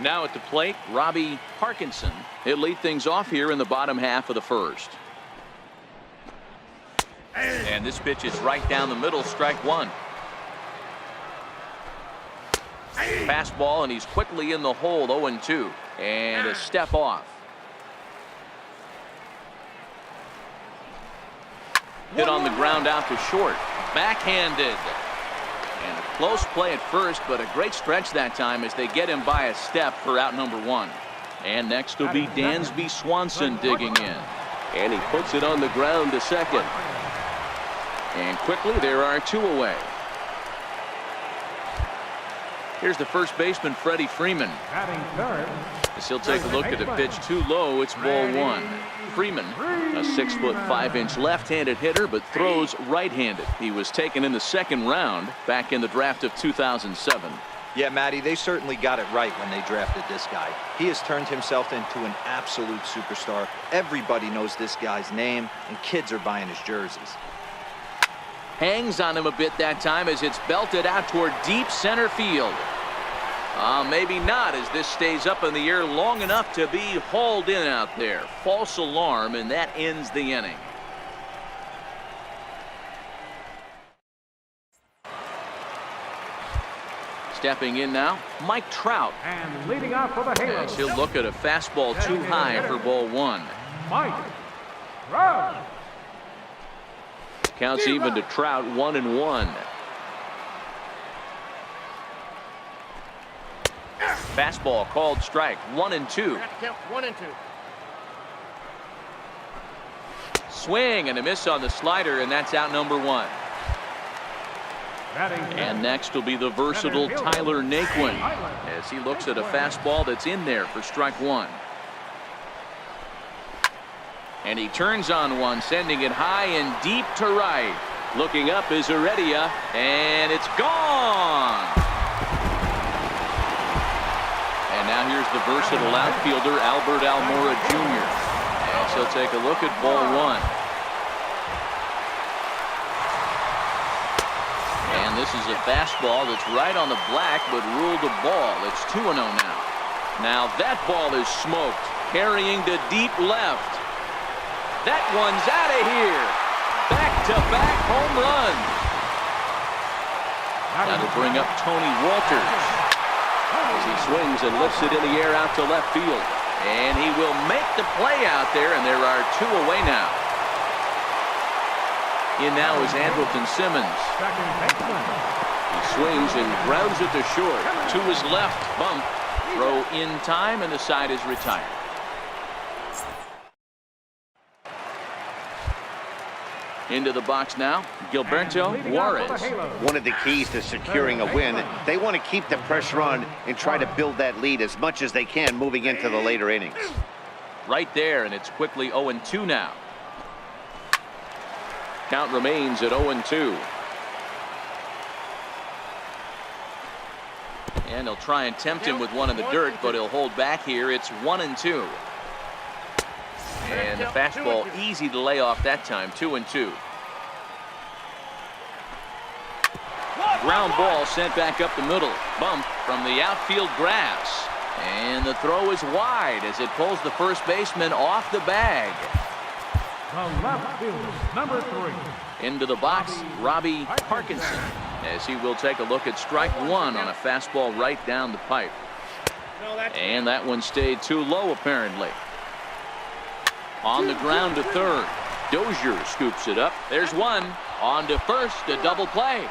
Now at the plate, Robbie Parkinson. He'll lead things off here in the bottom half of the first. And this pitch is right down the middle, strike one. Fastball, and he's quickly in the hole, 0-2. And a step off. Hit on the ground out to short. Backhanded. And a close play at first, but a great stretch that time as they get him by a step for out number one. And next will be Dansby Swanson digging in. And he puts it on the ground to second. And quickly there are two away. Here's the first baseman, Freddie Freeman. As he'll take a look at the pitch too low, it's ball one. Freeman, a 6'5" left-handed hitter, but throws right-handed. He was taken in the second round back in the draft of 2007. Yeah, Matty, they certainly got it right when they drafted this guy. He has turned himself into an absolute superstar. Everybody knows this guy's name, and kids are buying his jerseys. Hangs on him a bit that time as it's belted out toward deep center field. Maybe not, as this stays up in the air long enough to be hauled in out there. False alarm, and that ends the inning. Stepping in now, Mike Trout. And leading off for the Halos. As he'll look at a fastball too high for ball one. Mike Trout. Counts even to Trout, 1-1. Fastball called strike, 1-2. Count 1-2. Swing and a miss on the slider, and that's out number one. And next will be the versatile Tyler Naquin as he looks at a fastball that's in there for strike one. And he turns on one, sending it high and deep to right. Looking up is Heredia, and it's gone. And now here's the versatile outfielder Albert Almora Jr. And so take a look at ball one. And this is a fastball that's right on the black, but ruled a ball. It's 2-0 now. Now that ball is smoked, carrying to deep left. That one's out of here. Back-to-back home runs. That'll bring up Tony Walters as he swings and lifts it in the air out to left field. And he will make the play out there, and there are two away now. In now is Andrelton Simmons. He swings and grounds it to short. To his left, bump. Throw in time, and the side is retired. Into the box now, Gilberto Juarez. One of the keys to securing a win, they want to keep the pressure on and try to build that lead as much as they can moving into the later innings. Right there, and it's quickly 0-2 now. Count remains at 0-2. And he'll try and tempt him with one in the dirt, but he'll hold back here. It's 1-2. And the fastball easy to lay off that time, 2-2. Ground ball sent back up the middle. Bump from the outfield grass. And the throw is wide as it pulls the first baseman off the bag. The left fielder, number 3. Into the box, Robbie Parkinson, as he will take a look at strike one on a fastball right down the pipe. And that one stayed too low, apparently. On the ground to third. Dozier scoops it up. There's one. On to first, a double play.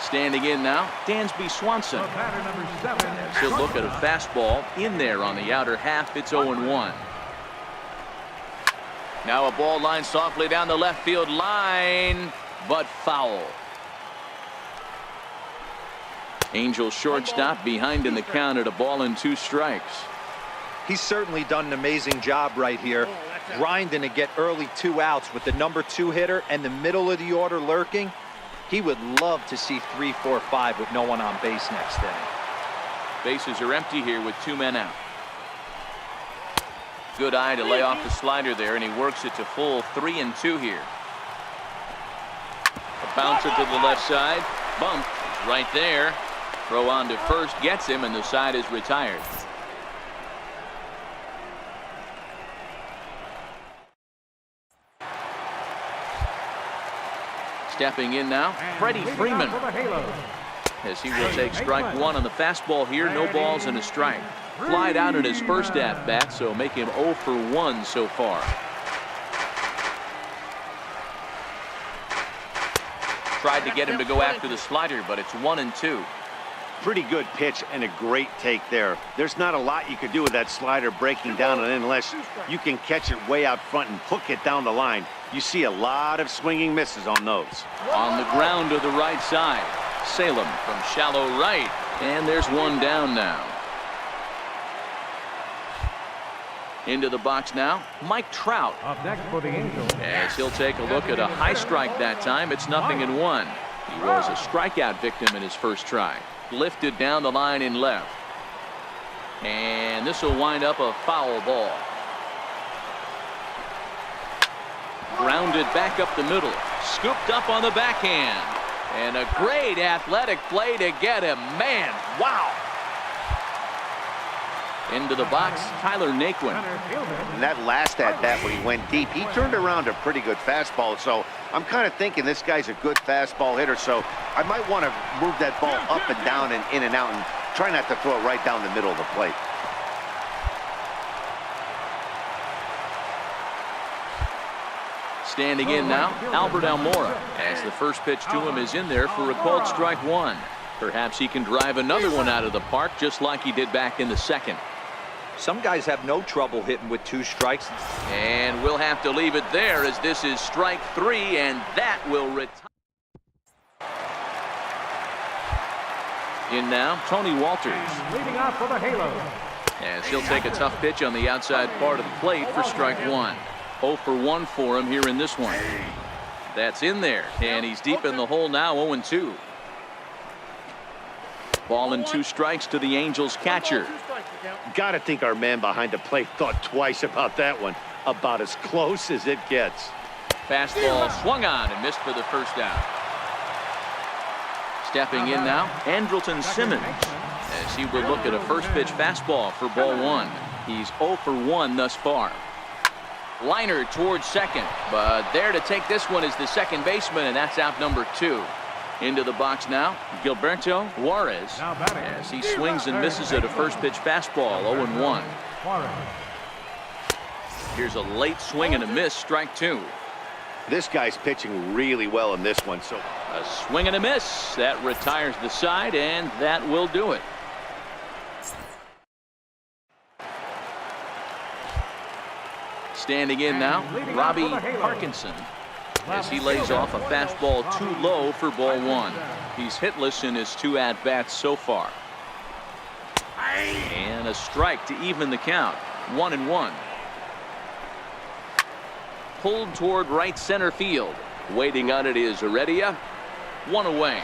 Standing in now, Dansby Swanson. She'll look at a fastball in there on the outer half. It's 0-1. Now a ball line softly down the left field line, but foul. Angels shortstop behind in the count at 1-2 strikes. He's certainly done an amazing job right here, grinding to get early 2 outs with the number 2 hitter and the middle of the order lurking. He would love to see 3, 4, 5 with no one on base next inning. Bases are empty here with 2 men out. Good eye to lay off the slider there, and he works it to full 3-2 here. A bouncer to the left side. Bump right there. Throw on to first gets him, and the side is retired. Stepping in now, Freddie Freeman, as he will take strike one on the fastball here. No balls and a strike. Flied out in his first at-bat, so make him 0 for 1 so far. Tried to get him to go after the slider, but it's 1-2. Pretty good pitch and a great take there. There's not a lot you could do with that slider breaking down, and unless you can catch it way out front and hook it down the line, you see a lot of swinging misses on those. On the ground to the right side. Salem from shallow right, and there's one down now. Into the box now, Mike Trout. Up next for the Angels. As he'll take a look at a high strike that time. It's 0-1. He was a strikeout victim in his first try. Lifted down the line in left. And this will wind up a foul ball. Grounded back up the middle. Scooped up on the backhand. And a great athletic play to get him. Man, wow. Into the box, Tyler Naquin. And that last at-bat when he went deep, he turned around a pretty good fastball. So I'm kind of thinking this guy's a good fastball hitter. So I might want to move that ball up and down and in and out and try not to throw it right down the middle of the plate. Standing in now, Albert Almora, as the first pitch to him is in there for a called strike one. Perhaps he can drive another one out of the park just like he did back in the second. Some guys have no trouble hitting with 2 strikes. And we'll have to leave it there, as this is strike 3, and that will retire. In now, Tony Walters. Leading off for the Halos. As he'll take a tough pitch on the outside part of the plate for strike 1. 0 for 1 for him here in this one. That's in there, and he's deep in the hole now, 0-2. Ball and 2 strikes to the Angels catcher. Got to think our man behind the plate thought twice about that one. About as close as it gets. Fastball swung on and missed for the first out. Stepping in now, Andrelton Simmons, as he will look at a first pitch fastball for ball 1. He's 0 for 1 thus far. Liner towards second, but there to take this one is the second baseman, and that's out number 2. Into the box now, Gilberto Juarez, as he swings and misses at a first pitch fastball, 0-1. Here's a late swing and a miss, strike 2. This guy's pitching really well in this one. So a swing and a miss that retires the side, and that will do it. Standing in now, Robbie Parkinson, as he lays off a fastball too low for ball 1. He's hitless in his 2 at-bats so far. And a strike to even the count, 1-1. Pulled toward right center field. Waiting on it is Heredia. 1 away.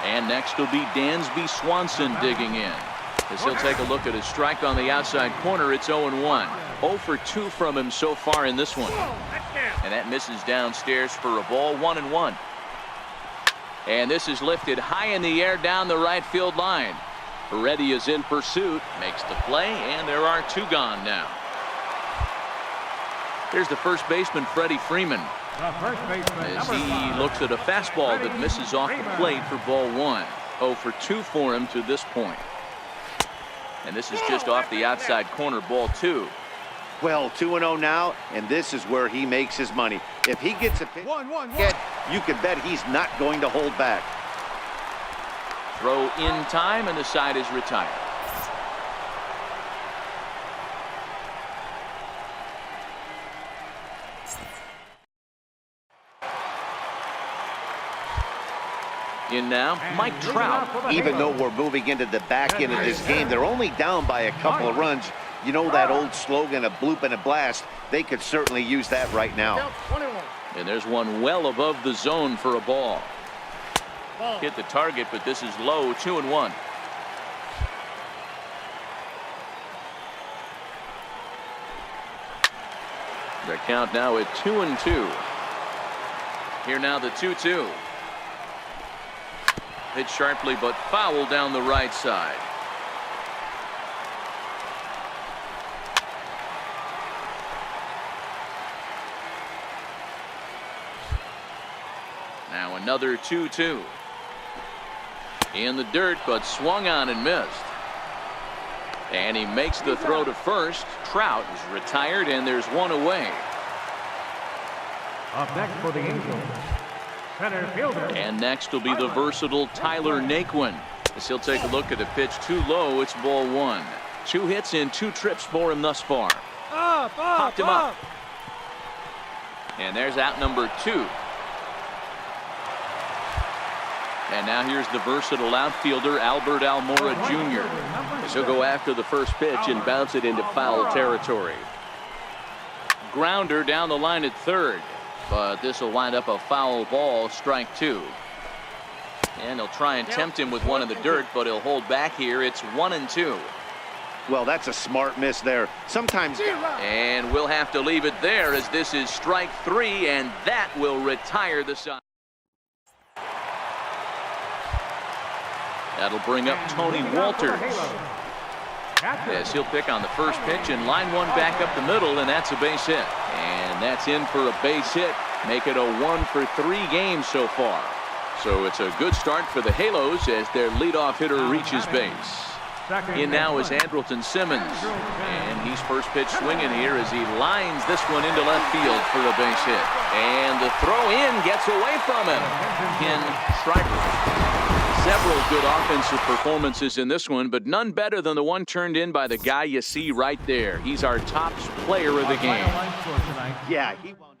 And next will be Dansby Swanson digging in, as he'll take a look at his strike on the outside corner. It's 0-1. 0 for 2 from him so far in this one. And that misses downstairs for a ball, 1-1. And this is lifted high in the air down the right field line. Heredia is in pursuit, makes the play, and there are 2 gone now. Here's the first baseman, Freddie Freeman, as he looks at a fastball that misses off the plate for ball 1. 0 for 2 for him to this point. And this is just off the outside corner, ball 2. Well, 2-0 now, and this is where he makes his money. If he gets a pitch, you can bet he's not going to hold back. Throw in time, and the side is retired. In now, Mike Trout. Even though we're moving into the back end of this game, they're only down by a couple of runs. You know that old slogan, a bloop and a blast? They could certainly use that right now. And there's one well above the zone for a ball. Hit the target, but this is low, 2-1. The count now at 2-2. Here now the 2-2. Hit sharply, but foul down the right side. Now another 2-2. In the dirt, but swung on and missed. And he makes the throw to first. Trout is retired, and there's one away. Up next for the Angels, center fielder. And next will be the versatile Tyler Naquin. As he'll take a look at a pitch too low, it's ball one. 2 hits in 2 trips for him thus far. Popped him up. And there's out number 2. And now here's the versatile outfielder Albert Almora Jr. as he'll go after the first pitch and bounce it into foul territory. Grounder down the line at third, but this will wind up a foul ball, strike 2. And he'll try and tempt him with one in the dirt, but he'll hold back here. It's 1-2. Well, that's a smart miss there. Sometimes. And we'll have to leave it there as this is strike 3, and that will retire the side. That'll bring up Tony Walters. Yes, he'll pick on the first pitch and line one back up the middle, and that's a base hit. And that's in for a base hit. Make it a 1 for 3 games so far. So it's a good start for the Halos as their leadoff hitter reaches base. In now is Andrelton Simmons. And he's first pitch swinging here as he lines this one into left field for a base hit. And the throw in gets away from him. Ken Schreiber. Several good offensive performances in this one, but none better than the one turned in by the guy you see right there. He's our top player of the game. Yeah, he wound up